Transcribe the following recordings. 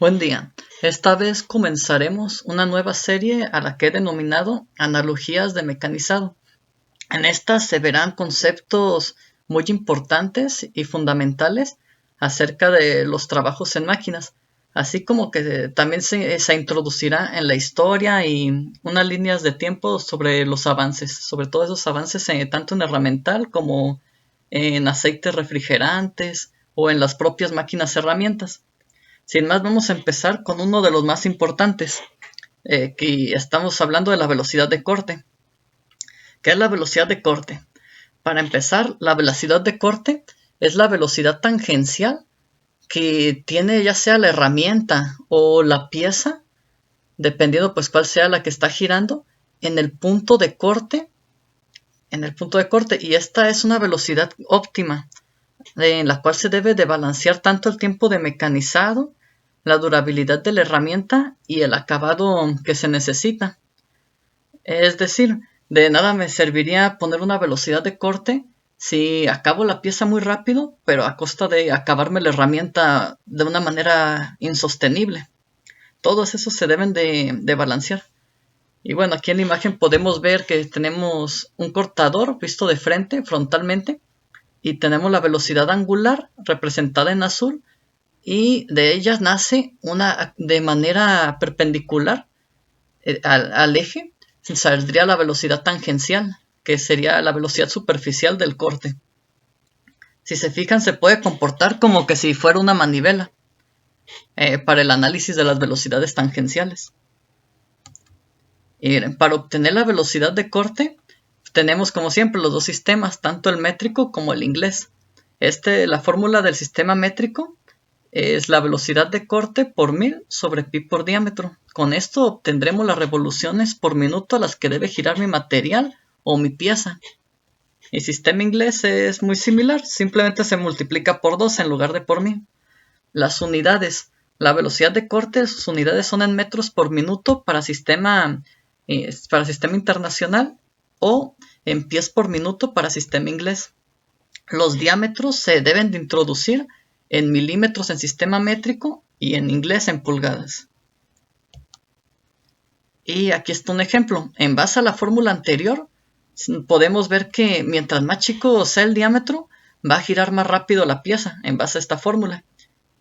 Buen día. Esta vez comenzaremos una nueva serie a la que he denominado Analogías de Mecanizado. En esta se verán conceptos muy importantes y fundamentales acerca de los trabajos en máquinas, así como que también se introducirá en la historia y unas líneas de tiempo sobre los avances, sobre todo esos avances tanto en herramental como en aceites refrigerantes o en las propias máquinas herramientas. Sin más, vamos a empezar con uno de los más importantes, que estamos hablando de la velocidad de corte. ¿Qué es la velocidad de corte? Para empezar, la velocidad de corte es la velocidad tangencial que tiene ya sea la herramienta o la pieza, dependiendo pues cuál sea la que está girando, en el punto de corte, y esta es una velocidad óptima, en la cual se debe de balancear tanto el tiempo de mecanizado, la durabilidad de la herramienta y el acabado que se necesita. Es decir, de nada me serviría poner una velocidad de corte si acabo la pieza muy rápido, pero a costa de acabarme la herramienta de una manera insostenible. Todos esos se deben de balancear. Y bueno, aquí en la imagen podemos ver que tenemos un cortador visto de frente, frontalmente, y tenemos la velocidad angular representada en azul, y de ellas nace una de manera perpendicular al eje, saldría la velocidad tangencial, que sería la velocidad superficial del corte. Si se fijan, se puede comportar como que si fuera una manivela para el análisis de las velocidades tangenciales. Y para obtener la velocidad de corte, tenemos como siempre los dos sistemas, tanto el métrico como el inglés. La fórmula del sistema métrico es la velocidad de corte por 1000 sobre pi por diámetro. Con esto obtendremos las revoluciones por minuto a las que debe girar mi material o mi pieza. El sistema inglés es muy similar, simplemente se multiplica por 2 en lugar de por 1000. Las unidades. La velocidad de corte, sus unidades son en metros por minuto para sistema internacional o en pies por minuto para sistema inglés. Los diámetros se deben de introducir en milímetros en sistema métrico y en inglés en pulgadas. Y aquí está un ejemplo. En base a la fórmula anterior, podemos ver que mientras más chico sea el diámetro, va a girar más rápido la pieza en base a esta fórmula.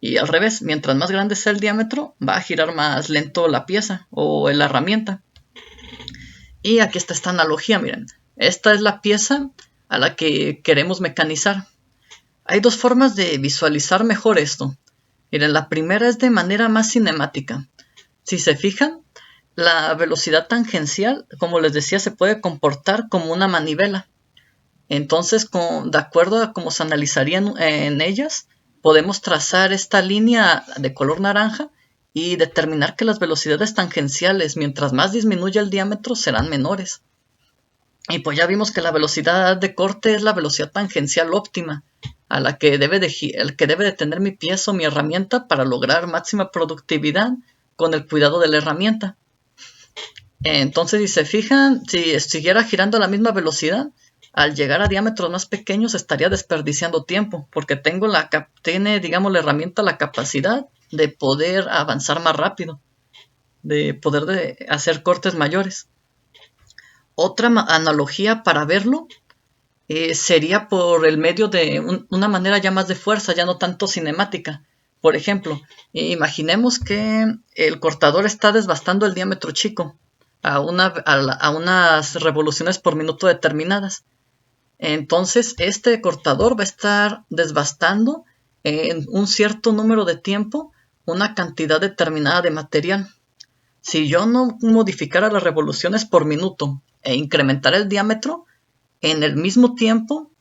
Y al revés, mientras más grande sea el diámetro, va a girar más lento la pieza o la herramienta. Y aquí está esta analogía, miren. Esta es la pieza a la que queremos mecanizar. Hay dos formas de visualizar mejor esto. Miren, la primera es de manera más cinemática. Si se fijan, la velocidad tangencial, como les decía, se puede comportar como una manivela. Entonces, de acuerdo a cómo se analizarían en ellas, podemos trazar esta línea de color naranja y determinar que las velocidades tangenciales, mientras más disminuya el diámetro, serán menores. Y pues ya vimos que la velocidad de corte es la velocidad tangencial óptima, a la que debe de tener mi pieza o mi herramienta para lograr máxima productividad con el cuidado de la herramienta. Entonces, si se fijan, si siguiera girando a la misma velocidad, al llegar a diámetros más pequeños estaría desperdiciando tiempo, porque tiene, digamos, la herramienta la capacidad de poder avanzar más rápido, de poder hacer cortes mayores. Otra analogía para verlo sería por el medio de una manera ya más de fuerza, ya no tanto cinemática. Por ejemplo, imaginemos que el cortador está desbastando el diámetro chico a unas revoluciones por minuto determinadas. Entonces, este cortador va a estar desbastando en un cierto número de tiempo una cantidad determinada de material. Si yo no modificara las revoluciones por minuto e incrementara el diámetro, en el mismo tiempo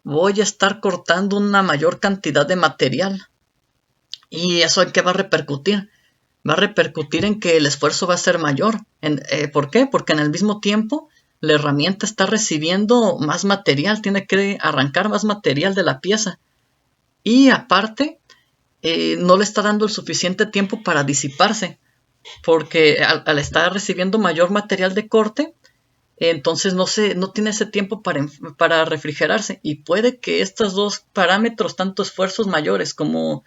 voy a estar cortando una mayor cantidad de material. ¿Y eso en qué va a repercutir? Va a repercutir en que el esfuerzo va a ser mayor. ¿Por qué? Porque en el mismo tiempo la herramienta está recibiendo más material, tiene que arrancar más material de la pieza. Y aparte, no le está dando el suficiente tiempo para disiparse, porque al estar recibiendo mayor material de corte, entonces no tiene ese tiempo para refrigerarse. Y puede que estos dos parámetros, tanto esfuerzos mayores como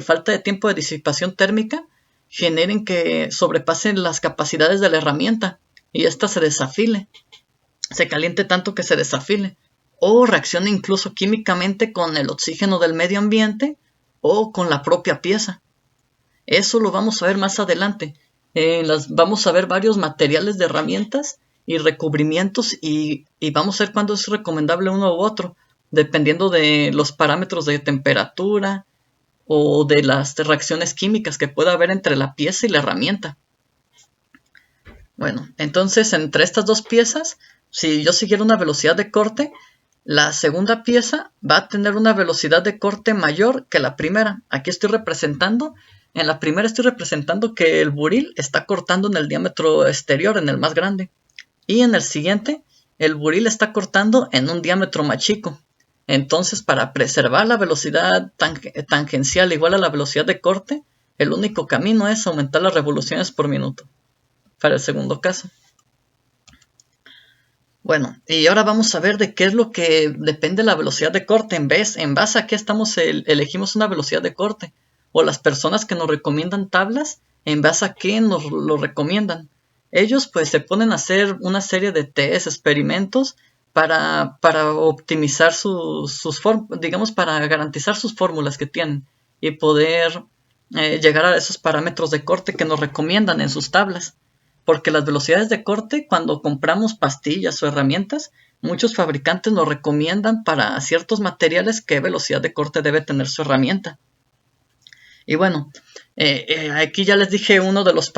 falta de tiempo de disipación térmica, generen que sobrepasen las capacidades de la herramienta y ésta se desafile, se caliente tanto que se desafile, o reaccione incluso químicamente con el oxígeno del medio ambiente o con la propia pieza. Eso lo vamos a ver más adelante. Vamos a ver varios materiales de herramientas y recubrimientos y vamos a ver cuándo es recomendable uno u otro, dependiendo de los parámetros de temperatura o de las reacciones químicas que pueda haber entre la pieza y la herramienta. Bueno, entonces entre estas dos piezas, si yo siguiera una velocidad de corte, la segunda pieza va a tener una velocidad de corte mayor que la primera. Aquí estoy representando, en la primera estoy representando que el buril está cortando en el diámetro exterior, en el más grande. Y en el siguiente, el buril está cortando en un diámetro más chico. Entonces, para preservar la velocidad tangencial igual a la velocidad de corte, el único camino es aumentar las revoluciones por minuto. Para el segundo caso. Bueno, y ahora vamos a ver de qué es lo que depende la velocidad de corte. En base a qué elegimos una velocidad de corte. O las personas que nos recomiendan tablas, en base a qué nos lo recomiendan. Ellos pues se ponen a hacer una serie de test, experimentos, para optimizar digamos, para garantizar sus fórmulas que tienen. Y poder llegar a esos parámetros de corte que nos recomiendan en sus tablas. Porque las velocidades de corte, cuando compramos pastillas o herramientas, muchos fabricantes nos recomiendan para ciertos materiales qué velocidad de corte debe tener su herramienta. Y bueno, aquí ya les dije uno de los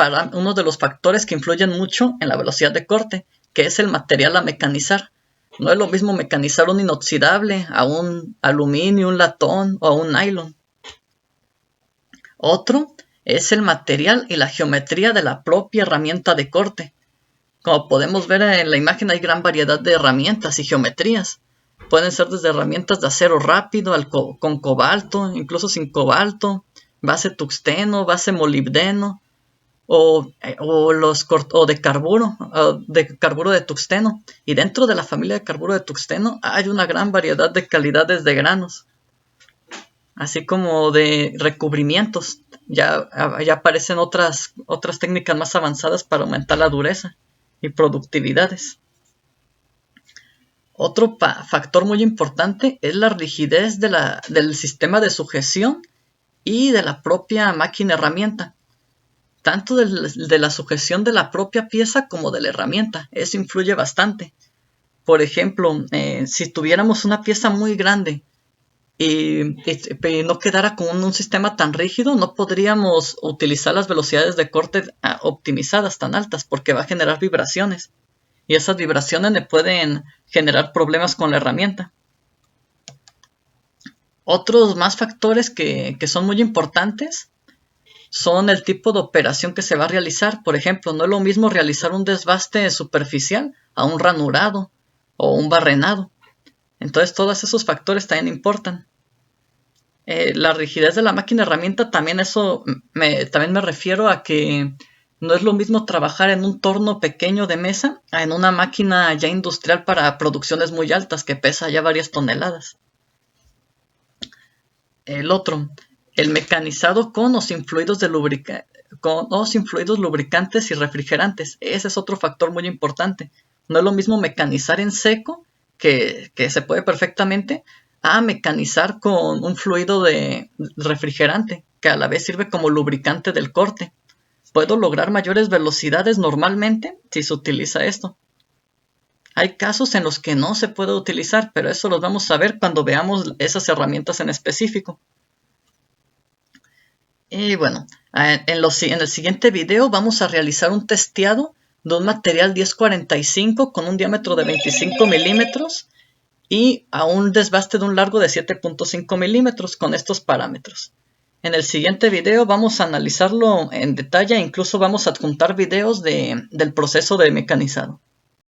factores que influyen mucho en la velocidad de corte, que es el material a mecanizar. No es lo mismo mecanizar un inoxidable a un aluminio, un latón o a un nylon. Otro es el material y la geometría de la propia herramienta de corte. Como podemos ver en la imagen, hay gran variedad de herramientas y geometrías. Pueden ser desde herramientas de acero rápido con cobalto, incluso sin cobalto, base tuxteno, base molibdeno o de carburo de tuxteno. Y dentro de la familia de carburo de tuxteno hay una gran variedad de calidades de granos, así como de recubrimientos. Ya aparecen otras técnicas más avanzadas para aumentar la dureza y productividades. Otro factor muy importante es la rigidez del sistema de sujeción y de la propia máquina herramienta. Tanto de la sujeción de la propia pieza como de la herramienta. Eso influye bastante. Por ejemplo, si tuviéramos una pieza muy grande y no quedara con un sistema tan rígido, no podríamos utilizar las velocidades de corte optimizadas tan altas, porque va a generar vibraciones. Y esas vibraciones le pueden generar problemas con la herramienta. Otros más factores que son muy importantes son el tipo de operación que se va a realizar. Por ejemplo, no es lo mismo realizar un desbaste superficial a un ranurado o un barrenado. Entonces todos esos factores también importan. La rigidez de la máquina herramienta también también me refiero a que no es lo mismo trabajar en un torno pequeño de mesa a en una máquina ya industrial para producciones muy altas que pesa ya varias toneladas. El mecanizado con o sin fluidos lubricantes y refrigerantes. Ese es otro factor muy importante. No es lo mismo mecanizar en seco, que se puede perfectamente, a mecanizar con un fluido de refrigerante, que a la vez sirve como lubricante del corte. Puedo lograr mayores velocidades normalmente si se utiliza esto. Hay casos en los que no se puede utilizar, pero eso los vamos a ver cuando veamos esas herramientas en específico. Y bueno, en el siguiente video vamos a realizar un testeado de un material 1045 con un diámetro de 25 milímetros y a un desbaste de un largo de 7.5 milímetros con estos parámetros. En el siguiente video vamos a analizarlo en detalle e incluso vamos a adjuntar videos del proceso de mecanizado.